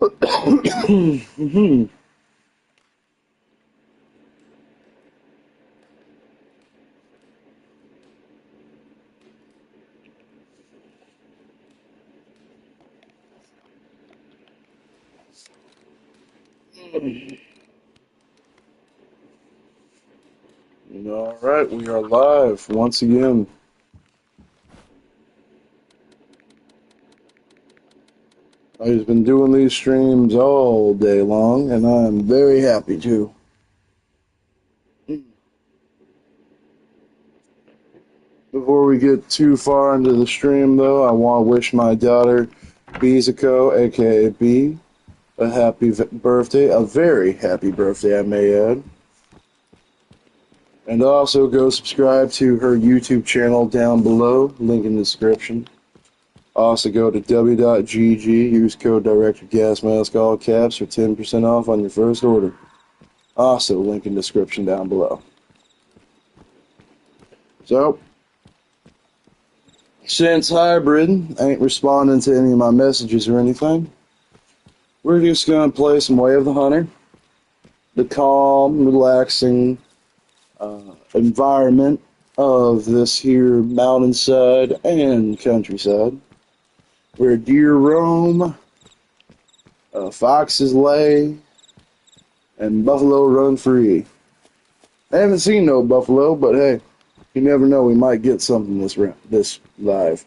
Mhm. All right, we are live once again. I've been doing these streams all day long, and I'm very happy to. Before we get too far into the stream, though, I want to wish my daughter, Bezuko, aka B, a happy birthday, a very happy birthday, I may add. And also go subscribe to her YouTube channel down below, link in the description. Also go to w.gg, use code DirectorGasMask all caps for 10% off on your first order. Also link in the description down below. So, since Hybrid ain't responding to any of my messages or anything, we're just going to play some Way of the Hunter. The calm, relaxing environment of this here mountainside and countryside, where deer roam, foxes lay, and buffalo run free. I haven't seen no buffalo, but hey, you never know, we might get something this live.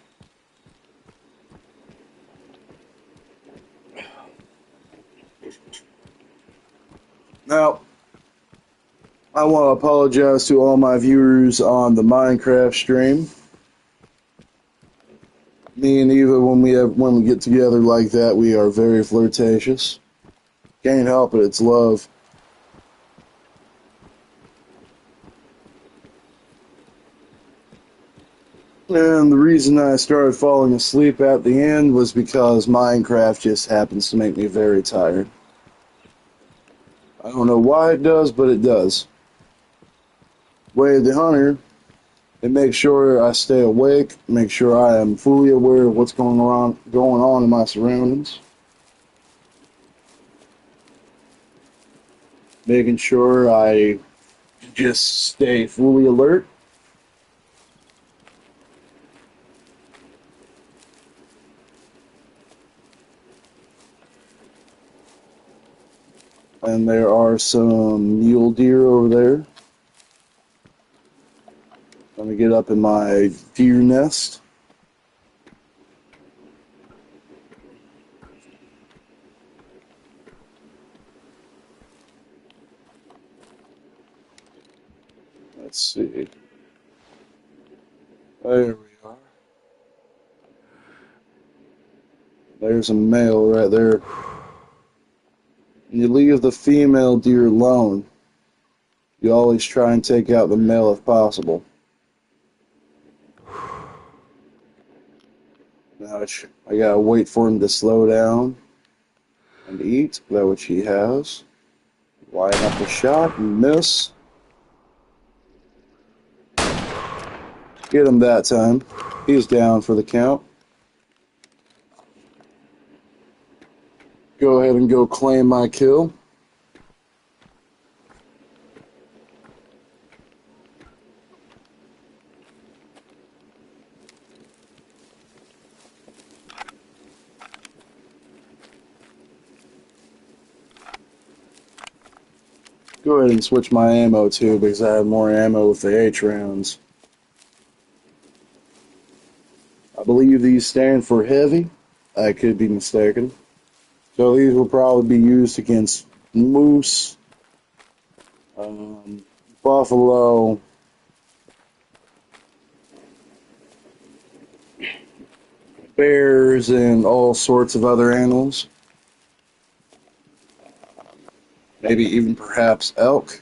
Now, I want to apologize to all my viewers on the Minecraft stream. Me and Eva, when we get together like that, we are very flirtatious. Can't help it, it's love. And the reason I started falling asleep at the end was because Minecraft just happens to make me very tired. I don't know why it does, but it does. Way of the Hunter, it makes sure I stay awake, make sure I am fully aware of what's going on in my surroundings. Making sure I just stay fully alert. And there are some mule deer over there. Let me get up in my deer nest. Let's see. There we are. There's a male right there. You leave the female deer alone. You always try and take out the male if possible. Now I gotta wait for him to slow down and eat. That which he has. Line up a shot and miss. Get him that time. He's down for the count. Go ahead and go claim my kill. Go ahead and switch my ammo too, because I have more ammo with the H rounds. I believe these stand for heavy. I could be mistaken. So these will probably be used against moose, buffalo, bears, and all sorts of other animals. Maybe even perhaps elk.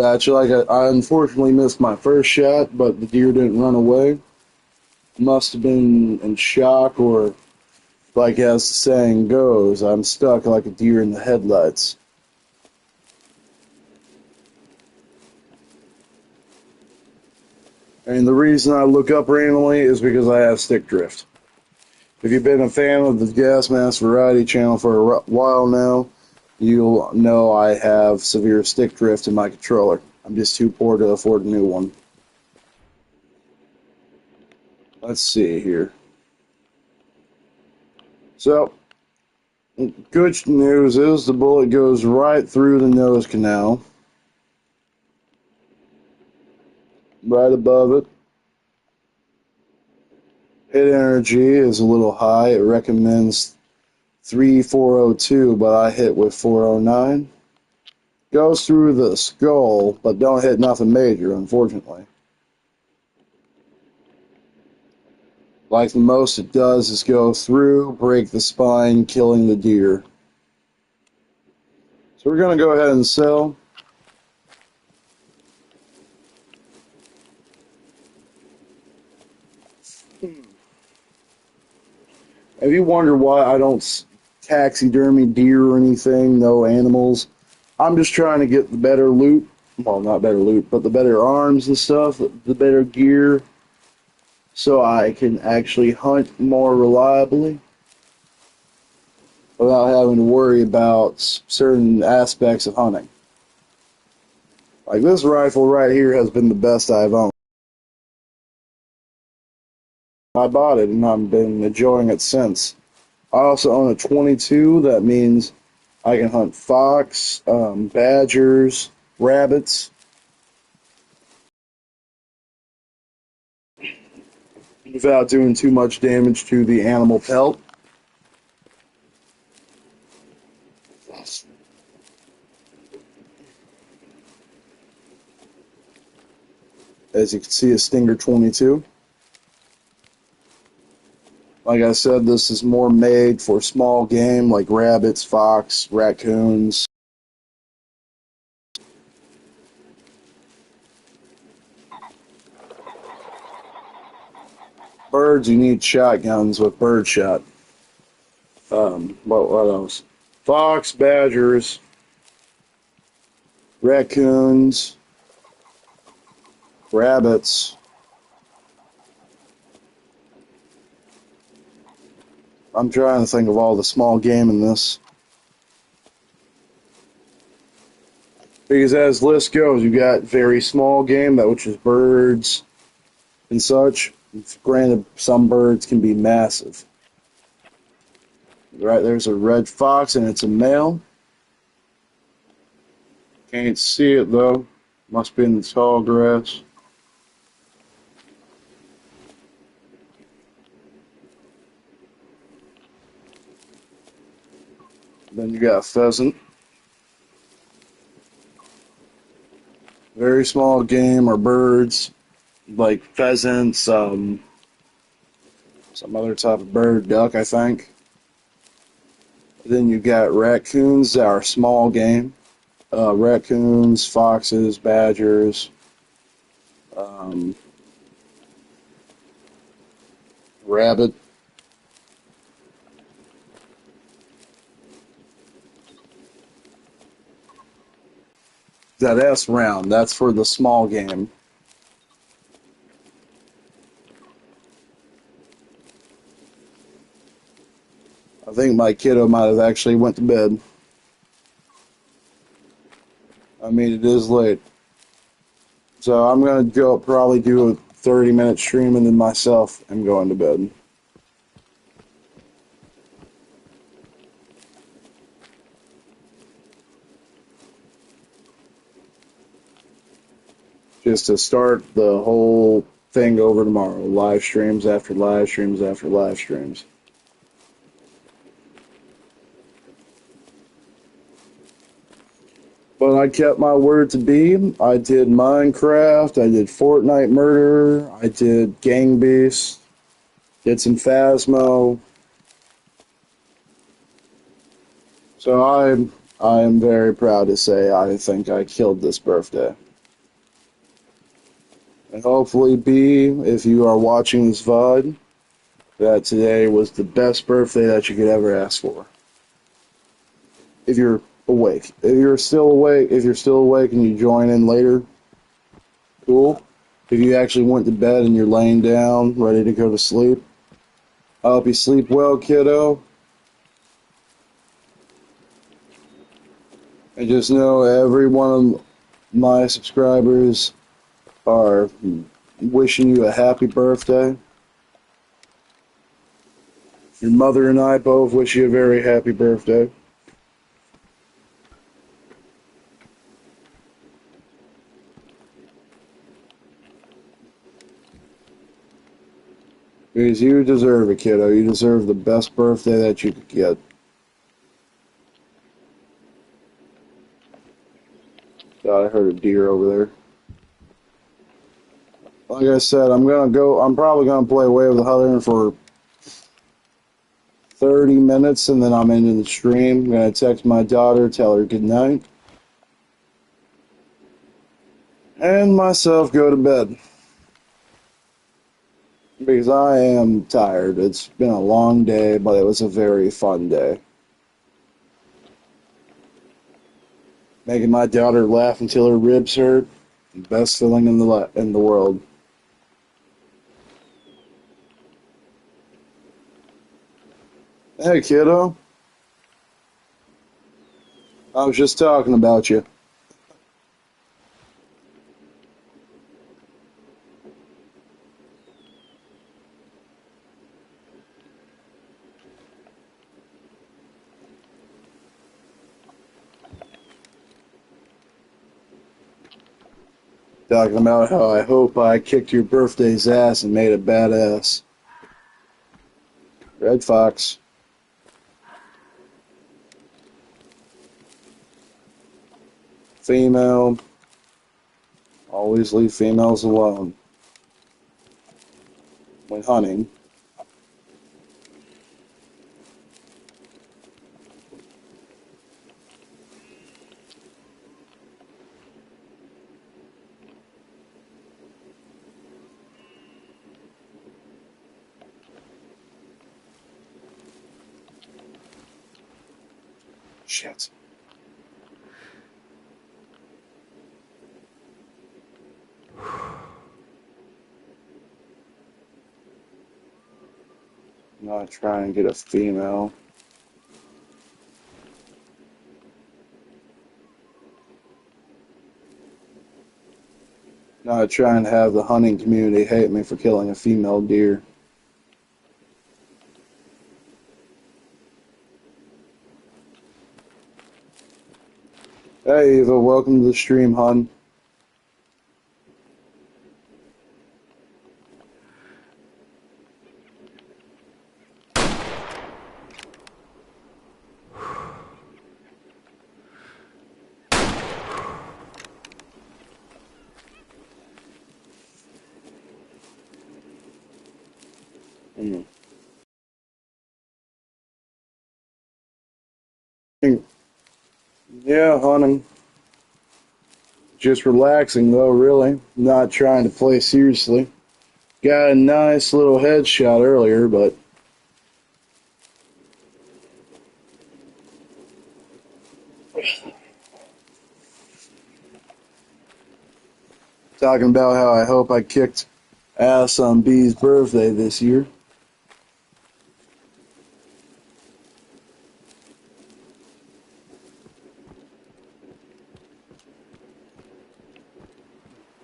Actually, I unfortunately missed my first shot, but the deer didn't run away. Must have been in shock, or, like as the saying goes, I'm stuck like a deer in the headlights. And the reason I look up randomly is because I have stick drift. If you've been a fan of the Gas Mask Variety channel for a while now, you'll know I have severe stick drift in my controller. I'm just too poor to afford a new one. Let's see here. So, good news is the bullet goes right through the nose canal. Right above it. Hit energy is a little high. It recommends 3402, but I hit with 409. Goes through the skull, but don't hit nothing major, unfortunately. Like the most it does is go through, break the spine, killing the deer. So we're going to go ahead and sell. If you wonder why I don't taxidermy deer or anything, no animals, I'm just trying to get the better loot. Well, not better loot, but the better arms and stuff, the better gear, so I can actually hunt more reliably without having to worry about certain aspects of hunting. Like this rifle right here has been the best I've owned. I bought it and I've been enjoying it since. I also own a 22. That means I can hunt fox, badgers, rabbits, without doing too much damage to the animal pelt. As you can see, a Stinger 22. Like I said, this is more made for small game like rabbits, fox, raccoons. Birds, you need shotguns with birdshot. What else? Fox, badgers, raccoons, rabbits. I'm trying to think of all the small game in this. Because as list goes, you got very small game, that which is birds and such. Granted, some birds can be massive. Right, there's a red fox, and it's a male. Can't see it, though. Must be in the tall grass. Then you got a pheasant. Very small game or birds, like pheasants, some other type of bird, duck, I think. Then you got raccoons that are small game. Raccoons, foxes, badgers, rabbit. That S round, that's for the small game. I think my kiddo might have actually went to bed. I mean, it is late. So I'm going to go probably do a 30-minute stream and then myself am going to bed. Just to start the whole thing over tomorrow. Live streams after live streams after live streams. But I kept my word to be. I did Minecraft, I did Fortnite Murder, I did Gang Beasts, did some Phasmo. So I am very proud to say I think I killed this birthday. And hopefully, B, if you are watching this VOD, that today was the best birthday that you could ever ask for. If you're awake. If you're still awake and you join in later, cool. if you actually went to bed and you're laying down, ready to go to sleep. I hope you sleep well, kiddo. And just know every one of my subscribers are wishing you a happy birthday. Your mother and I both wish you a very happy birthday. Because you deserve it, kiddo. You deserve the best birthday that you could get. God, I heard a deer over there. Like I said, I'm probably gonna play Way of the Hunter for 30 minutes, and then I'm ending the stream. I'm gonna text my daughter, tell her good night, and myself go to bed. Because I am tired. It's been a long day, but it was a very fun day. Making my daughter laugh until her ribs hurt. Best feeling in the world. Hey, kiddo. I was just talking about you. Talking about how I hope I kicked your birthday's ass and made it badass. Red Fox. Female. Always leave females alone when hunting. Shit. I'm gonna try and get a female. Not trying to have the hunting community hate me for killing a female deer. Hey Eva, welcome to the stream, hon. Mm. Yeah, hunting. Just relaxing though, really. Not trying to play seriously. Got a nice little headshot earlier, but talking about how I hope I kicked ass on B's birthday this year.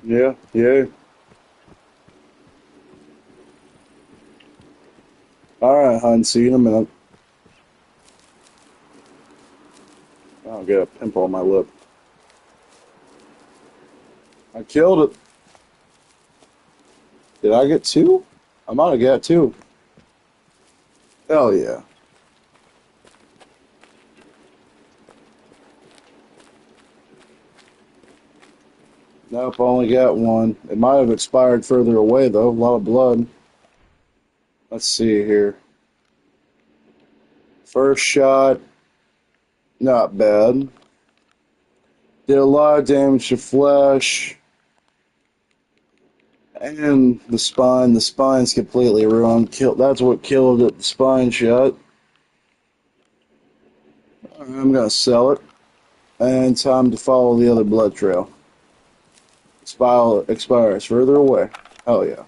Yeah, yeah. Alright, hon, see you in a minute. I'll get a pimple on my lip. I killed it. Did I get two? I might have got two. Hell yeah. Nope, only got one. It might have expired further away, though. A lot of blood. Let's see here. First shot, not bad. Did a lot of damage to flesh. And the spine. The spine's completely ruined. That's what killed it, the spine shot. I'm going to sell it. And time to follow the other blood trail. Spile expires further away. Oh yeah.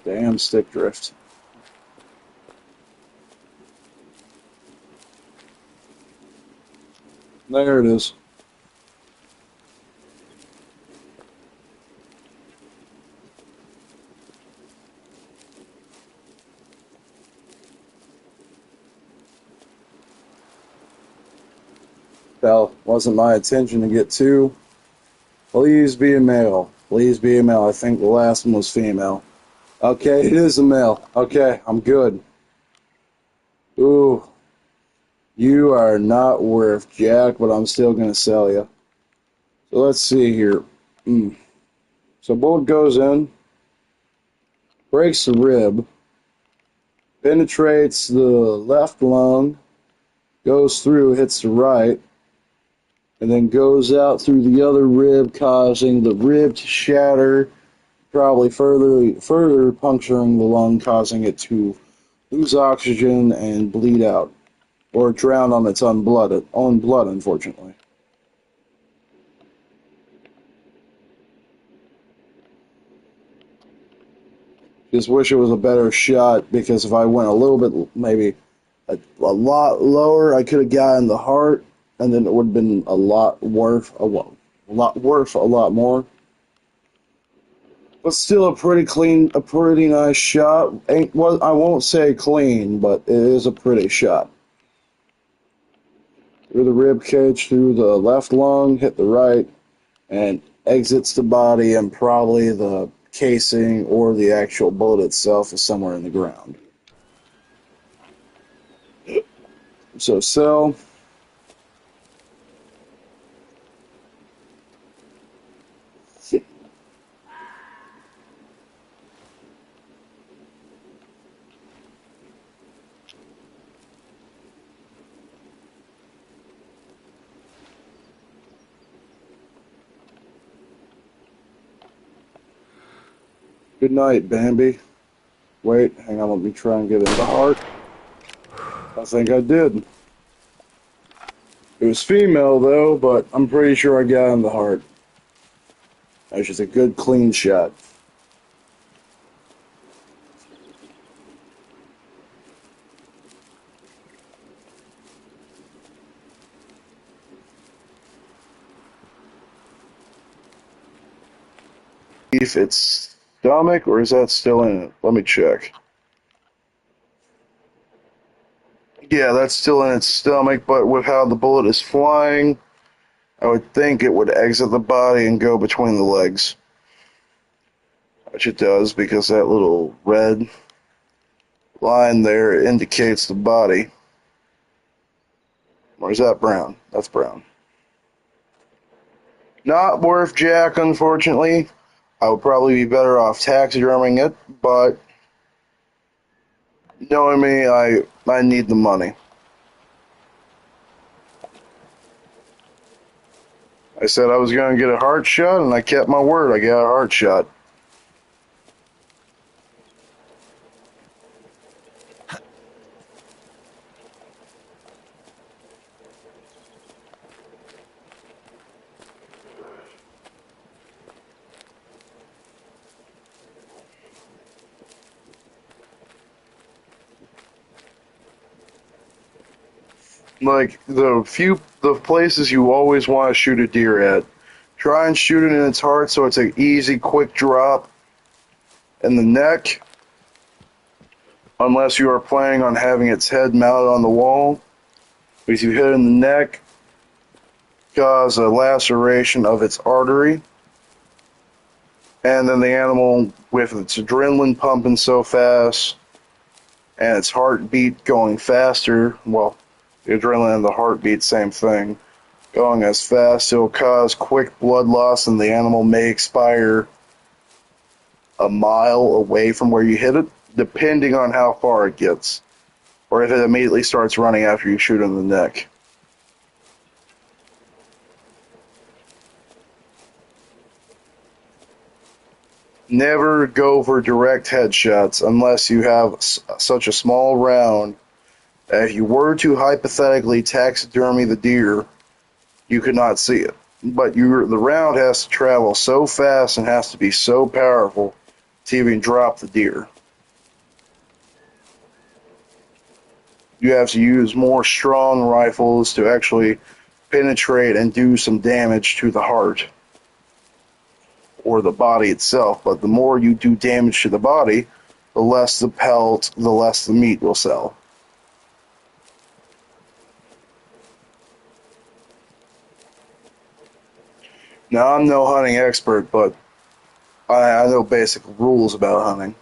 Damn stick drift. There it is. That wasn't my intention to get two. Please be a male. Please be a male. I think the last one was female. Okay, it is a male. Okay, I'm good. Ooh, you are not worth jack, but I'm still gonna sell you. So let's see here. So bullet goes in, breaks the rib, penetrates the left lung, goes through, hits the right, and then goes out through the other rib, causing the rib to shatter, probably further puncturing the lung, causing it to lose oxygen and bleed out, or drown on its own blood, unfortunately. Just wish it was a better shot, because if I went a little bit, maybe a lot lower, I could have gotten the heart, and then it would have been a lot a lot more. But still a pretty clean, a pretty nice shot. I won't say clean, but it is a pretty shot. Through the rib cage, through the left lung, hit the right, and exits the body, and probably the casing or the actual bullet itself is somewhere in the ground. So sell. Good night, Bambi. Wait, hang on, let me try and get in the heart. I think I did. It was female, though, but I'm pretty sure I got in the heart. That was just a good, clean shot. If it's stomach, or is that still in it? Let me check. Yeah, that's still in its stomach, but with how the bullet is flying, I would think it would exit the body and go between the legs. Which it does, because that little red line there indicates the body. Or is that brown? That's brown. Not worth jack, unfortunately. I would probably be better off taxiderming it, but knowing me, I need the money. I said I was going to get a heart shot, and I kept my word. I got a heart shot. Like the places you always want to shoot a deer at, try and shoot it in its heart so it's an easy, quick drop. In the neck, unless you are planning on having its head mounted on the wall, because you hit it in the neck, cause a laceration of its artery, and then the animal, with its adrenaline pumping so fast and its heartbeat going faster, well, the adrenaline and the heartbeat, same thing, going as fast, it'll cause quick blood loss, and the animal may expire a mile away from where you hit it, depending on how far it gets, or if it immediately starts running after you shoot it in the neck. Never go for direct headshots unless you have such a small round that if you were to hypothetically taxidermy the deer, you could not see it. But the round has to travel so fast and has to be so powerful to even drop the deer. You have to use more strong rifles to actually penetrate and do some damage to the heart or the body itself. But the more you do damage to the body, the less the pelt, the less the meat will sell. Now, I'm no hunting expert, but I know basic rules about hunting.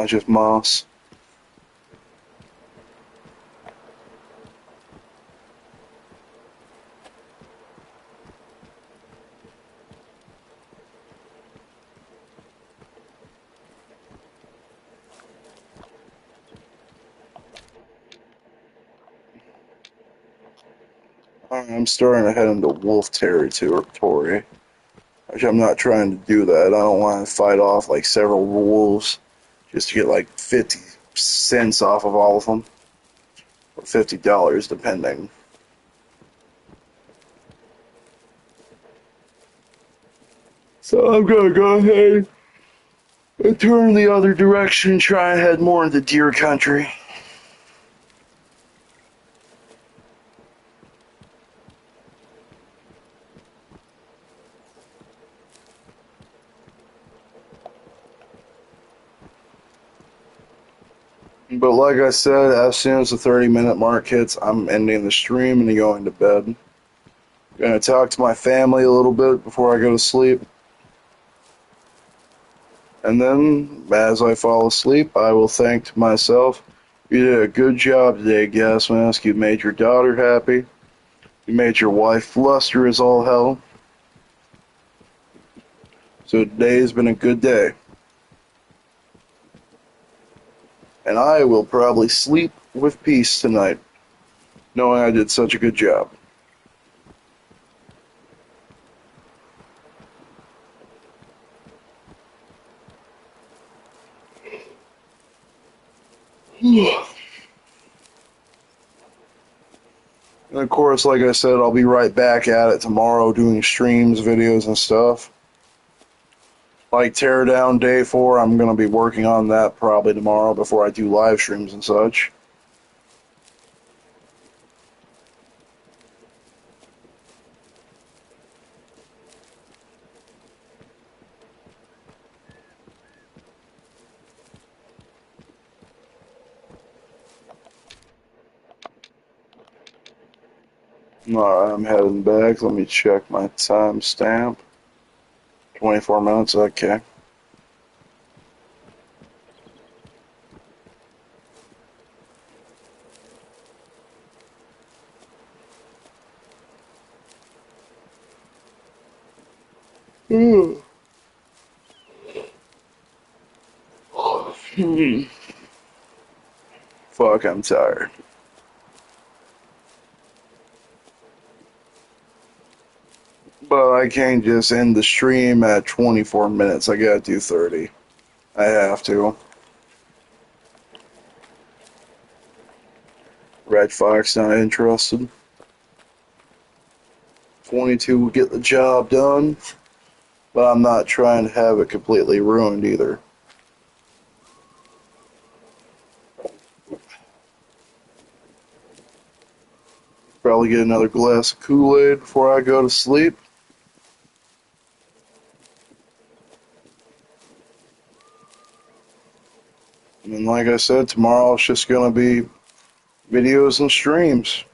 Just moss. I'm starting to head into wolf territory. Which I'm not trying to do that. I don't want to fight off like several wolves just to get like 50 cents off of all of them. Or $50, depending. So I'm gonna go ahead and turn the other direction and try and head more into deer country. But like I said, as soon as the 30-minute mark hits, I'm ending the stream and going to bed. I'm gonna talk to my family a little bit before I go to sleep. And then, as I fall asleep, I will thank myself. You did a good job today, Gas Mask. You made your daughter happy. You made your wife fluster as all hell. So today has been a good day. And I will probably sleep with peace tonight, knowing I did such a good job. And of course, like I said, I'll be right back at it tomorrow doing streams, videos, and stuff. Like Teardown Day 4, I'm going to be working on that probably tomorrow before I do live streams and such. Alright, I'm heading back. Let me check my timestamp. 24 minutes, okay. Fuck, I'm tired. But I can't just end the stream at 24 minutes. I gotta do 30. I have to. Red Fox not interested. 22 will get the job done, but I'm not trying to have it completely ruined either. Probably get another glass of Kool-Aid before I go to sleep. And then, like I said, tomorrow it's just going to be videos and streams.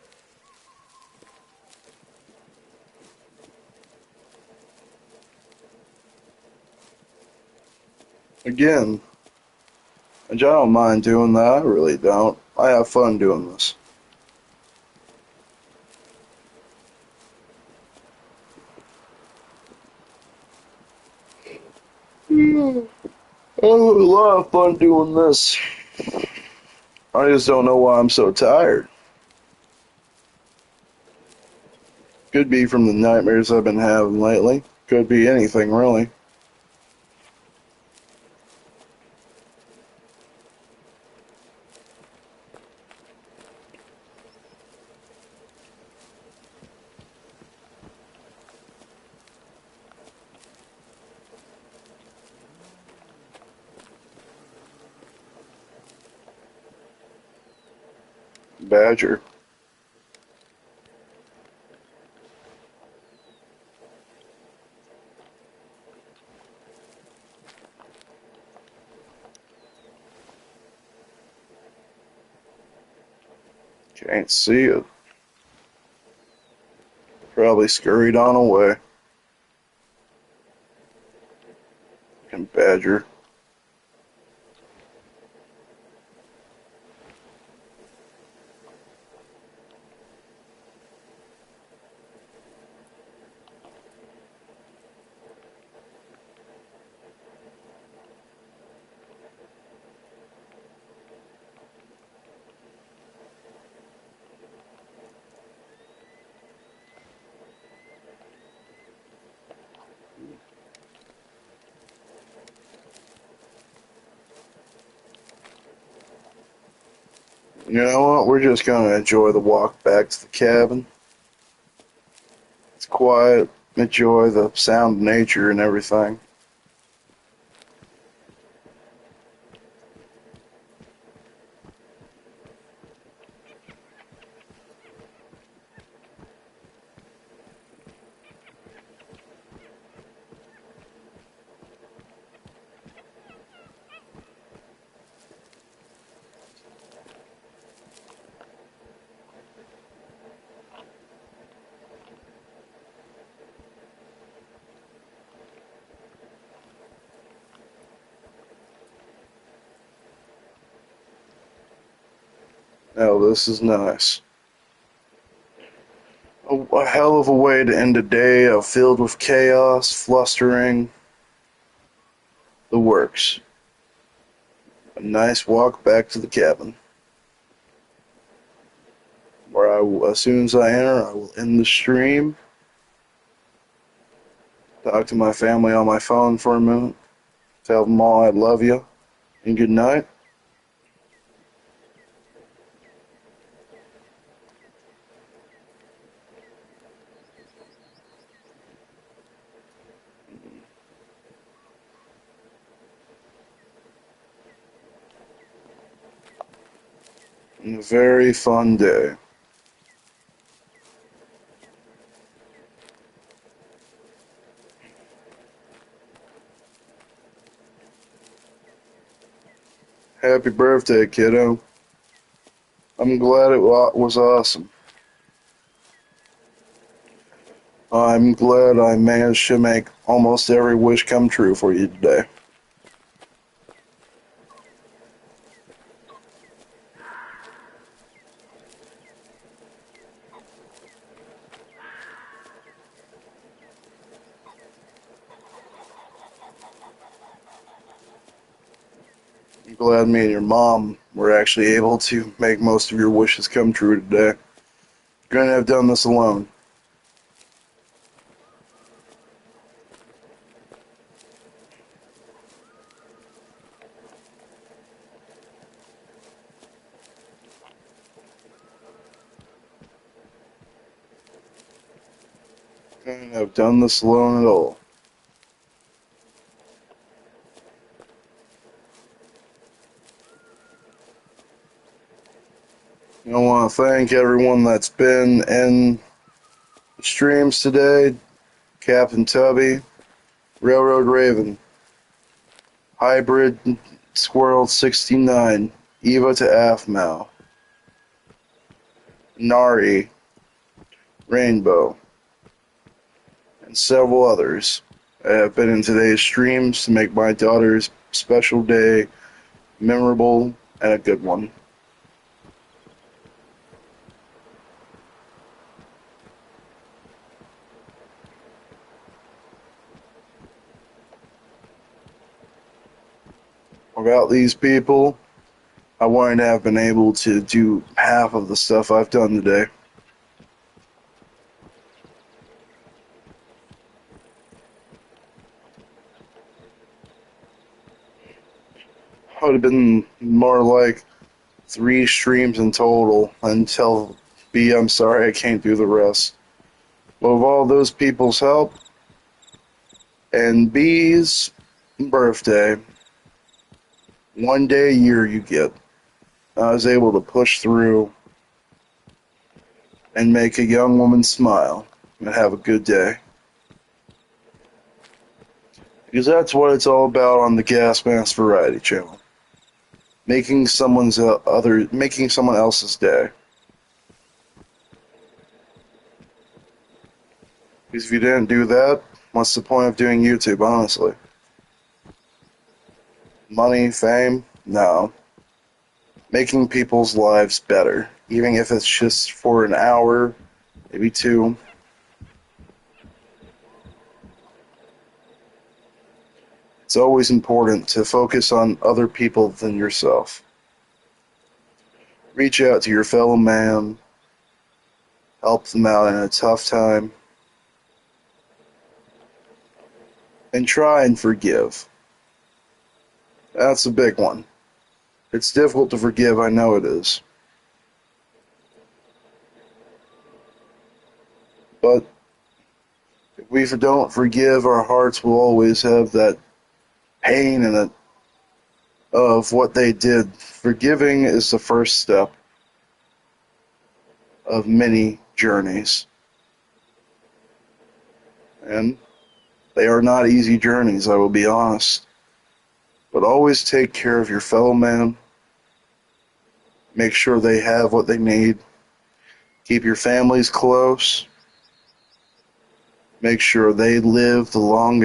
Again, and I don't mind doing that. I really don't. I have fun doing this. I had a lot of fun doing this. I just don't know why I'm so tired. Could be from the nightmares I've been having lately. Could be anything, really. Badger. Can't see it. Probably scurried on away. Fucking badger. You know what? We're just gonna enjoy the walk back to the cabin. It's quiet. Enjoy the sound of nature and everything. Oh, this is nice. A hell of a way to end a day filled with chaos, flustering, the works. A nice walk back to the cabin, where as soon as I enter, I will end the stream, talk to my family on my phone for a minute, tell them all I love you, and good night. And a very fun day. Happy birthday, kiddo. I'm glad it was awesome. I'm glad I managed to make almost every wish come true for you today. I'm glad me and your mom were actually able to make most of your wishes come true today. Couldn't have done this alone. Couldn't have done this alone at all. I want to thank everyone that's been in the streams today. Captain Tubby, Railroad Raven, Hybrid Squirrel 69, Eva to Aphmau, Nari, Rainbow, and several others have been in today's streams to make my daughter's special day memorable and a good one. Without these people, I wouldn't have been able to do half of the stuff I've done today. I would have been more like 3 streams in total until B, I'm sorry, I can't do the rest. But with all those people's help and B's birthday, one day a year you get, I was able to push through and make a young woman smile and have a good day. Because that's what it's all about on the Gas Mask Variety Channel. Making someone else's day. Because if you didn't do that, what's the point of doing YouTube, honestly? Money, fame? No. Making people's lives better, even if it's just for an hour, maybe 2. It's always important to focus on other people than yourself. Reach out to your fellow man, help them out in a tough time, and try and forgive. That's a big one. It's difficult to forgive, I know it is. But if we don't forgive, our hearts will always have that pain in it of what they did. Forgiving is the first step of many journeys. And they are not easy journeys, I will be honest. But always take care of your fellow man. Make sure they have what they need. Keep your families close. Make sure they live long,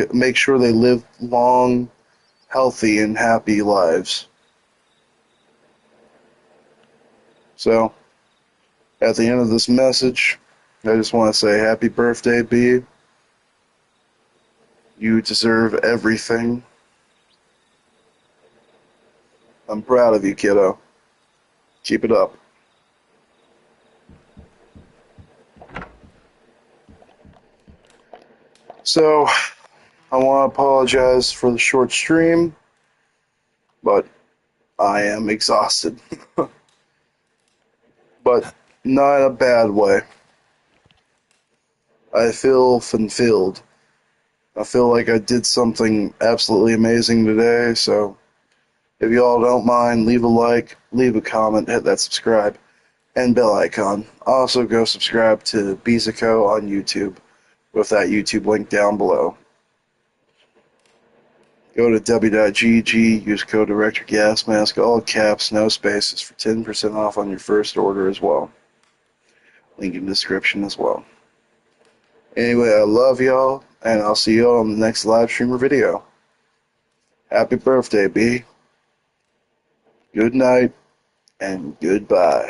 healthy, and happy lives. So, at the end of this message, I just want to say happy birthday, B. You deserve everything. I'm proud of you, kiddo. Keep it up. So, I want to apologize for the short stream, but I am exhausted. But not in a bad way. I feel fulfilled. I feel like I did something absolutely amazing today, so if you all don't mind, leave a like, leave a comment, hit that subscribe and bell icon. Also go subscribe to Bizico on YouTube with that YouTube link down below. Go to w.gg, use code DirectorGasmask, all caps, no spaces, for 10% off on your first order as well. Link in the description as well. Anyway, I love y'all, and I'll see y'all on the next live stream or video. Happy birthday, B. Good night, and goodbye.